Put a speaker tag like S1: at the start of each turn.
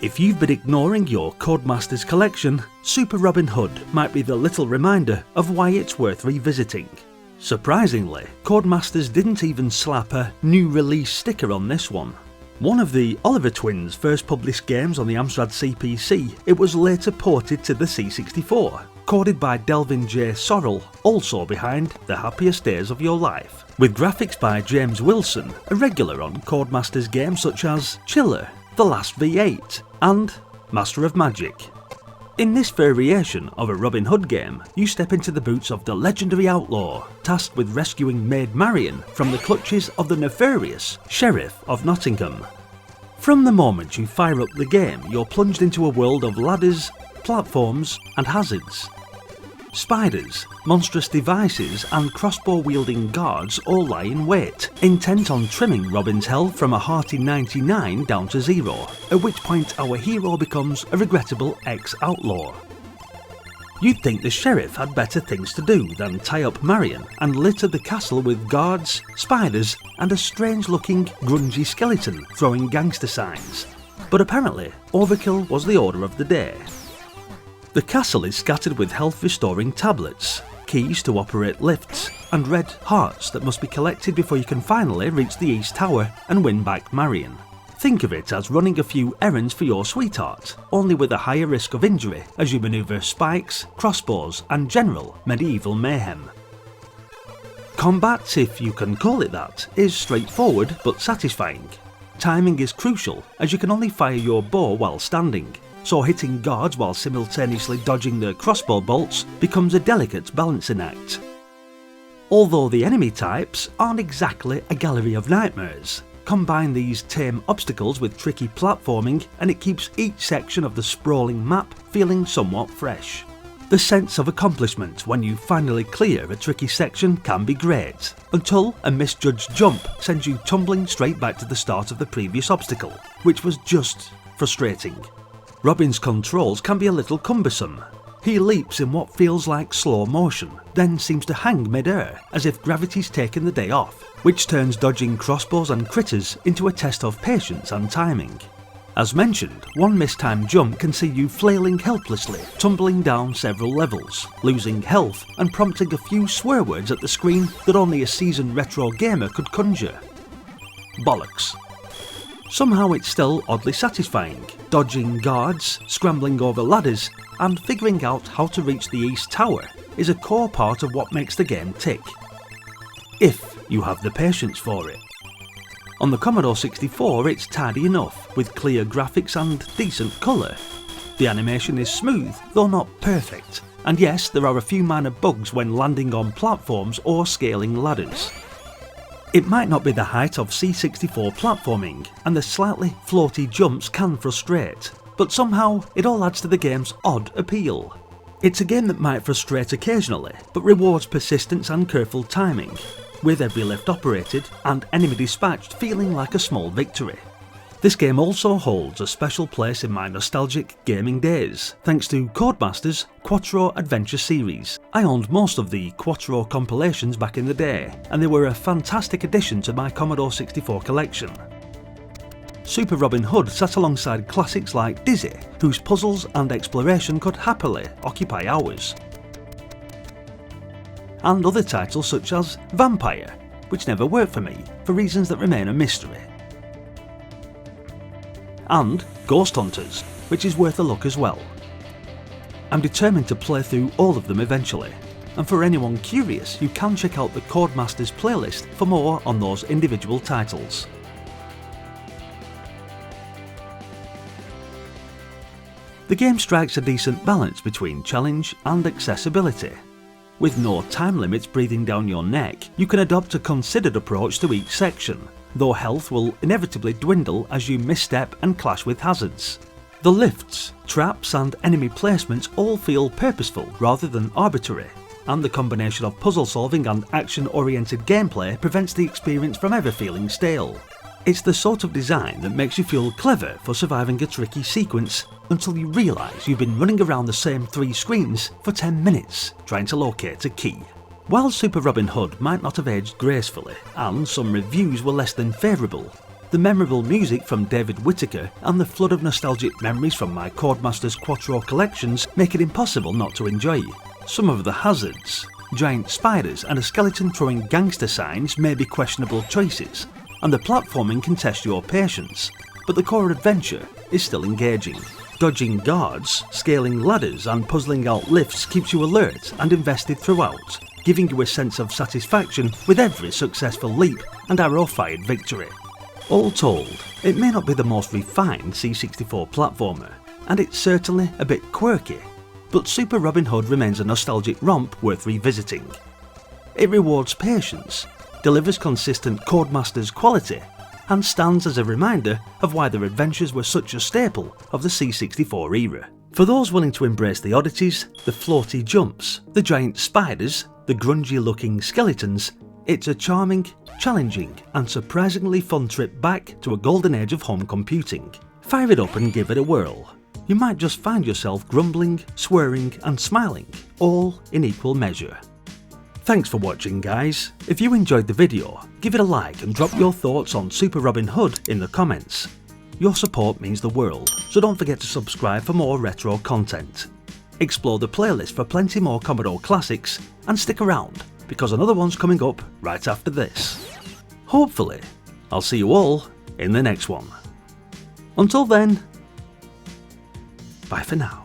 S1: If you've been ignoring your Codemasters collection, Super Robin Hood might be the little reminder of why it's worth revisiting. Surprisingly, Codemasters didn't even slap a new release sticker on this one. One of the Oliver twins' first published games on the Amstrad CPC, it was later ported to the C64, coded by Delvin J. Sorrell, also behind The Happiest Days of Your Life, with graphics by James Wilson, a regular on Codemasters games such as Chiller, The Last V8, and Master of Magic. In this variation of a Robin Hood game, you step into the boots of the legendary outlaw, tasked with rescuing Maid Marian from the clutches of the nefarious Sheriff of Nottingham. From the moment you fire up the game, you're plunged into a world of ladders, platforms, and hazards. Spiders, monstrous devices, and crossbow-wielding guards all lie in wait, intent on trimming Robin's health from a hearty 99 down to 0, at which point our hero becomes a regrettable ex-outlaw. You'd think the sheriff had better things to do than tie up Marian and litter the castle with guards, spiders, and a strange-looking, grungy skeleton throwing gangster signs. But apparently, overkill was the order of the day. The castle is scattered with health-restoring tablets, keys to operate lifts, and red hearts that must be collected before you can finally reach the East Tower and win back Marian. Think of it as running a few errands for your sweetheart, only with a higher risk of injury as you manoeuvre spikes, crossbows, and general medieval mayhem. Combat, if you can call it that, is straightforward but satisfying. Timing is crucial, as you can only fire your bow while standing, so hitting guards while simultaneously dodging the crossbow bolts becomes a delicate balancing act. Although the enemy types aren't exactly a gallery of nightmares, combine these tame obstacles with tricky platforming and it keeps each section of the sprawling map feeling somewhat fresh. The sense of accomplishment when you finally clear a tricky section can be great, until a misjudged jump sends you tumbling straight back to the start of the previous obstacle, which was just frustrating. Robin's controls can be a little cumbersome. He leaps in what feels like slow motion, then seems to hang mid-air as if gravity's taken the day off, which turns dodging crossbows and critters into a test of patience and timing. As mentioned, one mistimed jump can see you flailing helplessly, tumbling down several levels, losing health and prompting a few swear words at the screen that only a seasoned retro gamer could conjure. Bollocks. Somehow it's still oddly satisfying, dodging guards, scrambling over ladders, and figuring out how to reach the East Tower is a core part of what makes the game tick. If you have the patience for it. On the Commodore 64 it's tidy enough, with clear graphics and decent colour. The animation is smooth, though not perfect, and yes, there are a few minor bugs when landing on platforms or scaling ladders. It might not be the height of C64 platforming, and the slightly floaty jumps can frustrate, but somehow it all adds to the game's odd appeal. It's a game that might frustrate occasionally, but rewards persistence and careful timing, with every lift operated and enemy dispatched feeling like a small victory. This game also holds a special place in my nostalgic gaming days, thanks to Codemasters' Quattro Adventure series. I owned most of the Quattro compilations back in the day, and they were a fantastic addition to my Commodore 64 collection. Super Robin Hood sat alongside classics like Dizzy, whose puzzles and exploration could happily occupy hours, and other titles such as Vampire, which never worked for me for reasons that remain a mystery, and Ghost Hunters, which is worth a look as well. I'm determined to play through all of them eventually, and for anyone curious you can check out the Codemasters playlist for more on those individual titles. The game strikes a decent balance between challenge and accessibility. With no time limits breathing down your neck, you can adopt a considered approach to each section, though health will inevitably dwindle as you misstep and clash with hazards. The lifts, traps and enemy placements all feel purposeful rather than arbitrary, and the combination of puzzle solving and action-oriented gameplay prevents the experience from ever feeling stale. It's the sort of design that makes you feel clever for surviving a tricky sequence until you realise you've been running around the same 3 screens for 10 minutes trying to locate a key. While Super Robin Hood might not have aged gracefully, and some reviews were less than favourable, the memorable music from David Whittaker and the flood of nostalgic memories from my Codemasters Quattro collections make it impossible not to enjoy. Some of the hazards, giant spiders and a skeleton throwing gangster signs may be questionable choices, and the platforming can test your patience, but the core adventure is still engaging. Dodging guards, scaling ladders and puzzling out lifts keeps you alert and invested throughout, giving you a sense of satisfaction with every successful leap and arrow-fired victory. All told, it may not be the most refined C64 platformer, and it's certainly a bit quirky, but Super Robin Hood remains a nostalgic romp worth revisiting. It rewards patience, delivers consistent Codemasters quality, and stands as a reminder of why their adventures were such a staple of the C64 era. For those willing to embrace the oddities, the floaty jumps, the giant spiders, the grungy looking skeletons, it's a charming, challenging and surprisingly fun trip back to a golden age of home computing. Fire it up and give it a whirl. You might just find yourself grumbling, swearing and smiling, all in equal measure. Thanks for watching guys. If you enjoyed the video, give it a like and drop your thoughts on Super Robin Hood in the comments. Your support means the world, so don't forget to subscribe for more retro content. Explore the playlist for plenty more Commodore classics, and stick around because another one's coming up right after this. Hopefully, I'll see you all in the next one. Until then, bye for now.